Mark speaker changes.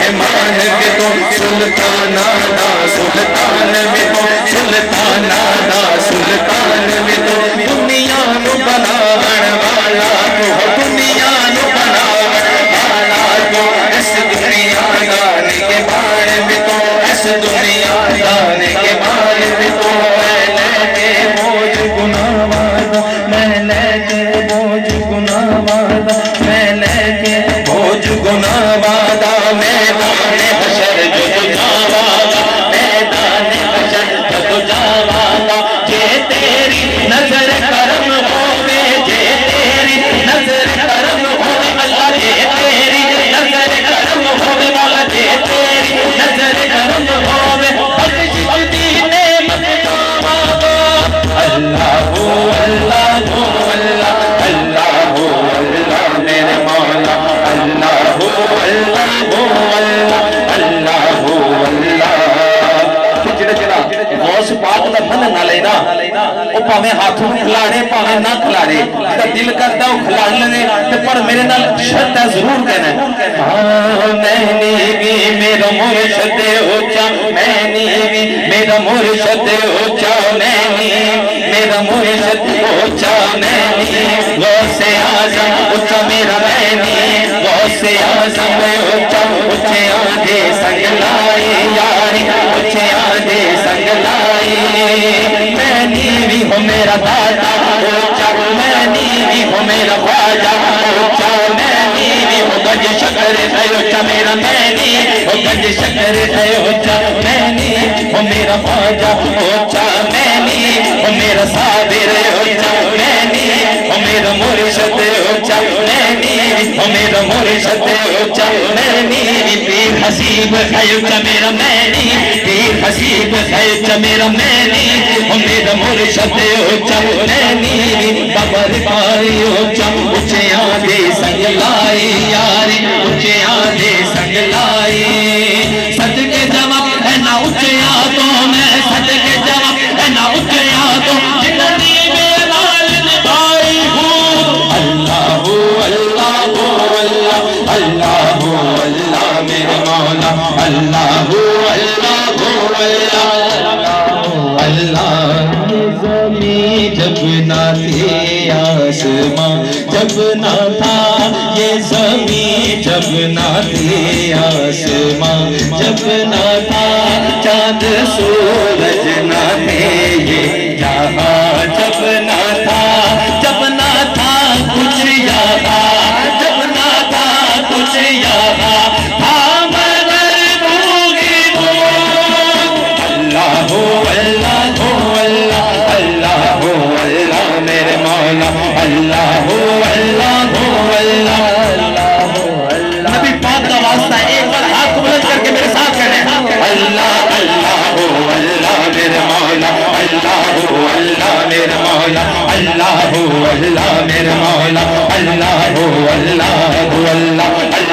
Speaker 1: मेहमान भी तो सुल्ताना दा सुल्तान भी तो सुल्ताना दा सुल्तान भी तो दुनिया नु बनावण वाला तो दुनिया नु बनावण वाला तो इस दुनिया दाने के बाण भी तो इस दुनिया दाने के बाण भी तो मैं लेके बोझ गुनाहवादा मैं लेके बोझ गुनाहवादा मैं लेके बोझ गुनाहवादा मैदाने हशर जो जावादा मैदाने हशर जो जावादा जे तेरी नजर करम होवे जे तेरी नजर करम होवे अल्लाह जे तेरी नजर करम होवे मौला जे तेरी नजर करम होवे बख्श दी नेमत जावादा अल्लाह हो अल्लाह हो अल्लाह अल्लाह हो अल्लाह मेरे मौला अल्लाह हो अल्लाह हो अल्लाह अल्लाह हो अल्लाह जिहड़ा जिहड़ा गौस पाक दा फल ना लेना ओ भावे हाथों खिलाड़े भावे ना खिलाड़े जिहदा दिल करदा ओ खिला लेने ते पर मेरे नाल शर्त है जरूर कहना हां मैंने भी मेरा मुर्शिद ऊंचा मैंने भी मेरा मुर्शिद ऊंचा मैंने मेरा मुर्शिद ऊंचा मैंने गौसे आज़म ऊंचा मेरा मैंने गौसे आज़म ऊंचा ऊंचे आधे संग लाए यारी ऊंचे आधे संग लाए मैंने भी हो मेरा दादा ऊंचा मैंने भी हो मेरा ख्वाजा ऊंचा मैंने भी हो गज शकर है ऊंचा मेरा मैंने हो गज शकर है ऊंचा मैंने हो मेरा ख्वाजा ऊंचा मैंने हो मेरा साबिर ऊंचा मैंने हो मेरा मुर्शिद ऊंचा मैंने हो मेरा मुर्शिद ऊंचा मैंने पीर हसीब है ऊंचा मेरा मैंने पीर हसीब है ऊंचा मेरा मैंने हो मेरा मुर्शिद ऊंचा मैंने बबर पाई ऊंचा ऊंचे आधे संग लाई यारी ऊंचे आधे संग लाई सदके जवाब है ना ऊंचे तो मैं सदके जवाब है ना ऊंचे तो जिंदगी में लाल निभाई हूँ अल्लाह हो अल्लाह हो अल्लाह अल्लाह हो अल्लाह मेरे मौला अल्लाह हो अल्लाह हो अल्लाह अल्लाह ज़मीं जब ना थी आसमां जब ना था ये ज़मीं जब ना थी आसमां जब ना था चाँद सूरज ना थे ये जहाँ जब ना था कुछ यहाँ जब ना था कुछ यहाँ था मगर भूगी अल्लाह हो अल्लाह हो अल्लाह अल्लाह हो अल्लाह मेरे मौला अल्लाह हो अल्लाह हो अल्लाह अल्लाह हो अल्लाह नबी पाक का वास्ता एक बार हाथ बुलंद करके मेरे साथ करें अल्लाह अल्लाह हो अल्लाह मेरे मौला अल्लाह हो अल्लाह मेरे मौला अल्लाह हो अल्लाह मेरे मौला अल्लाह हो अल्लाह हो अल्लाह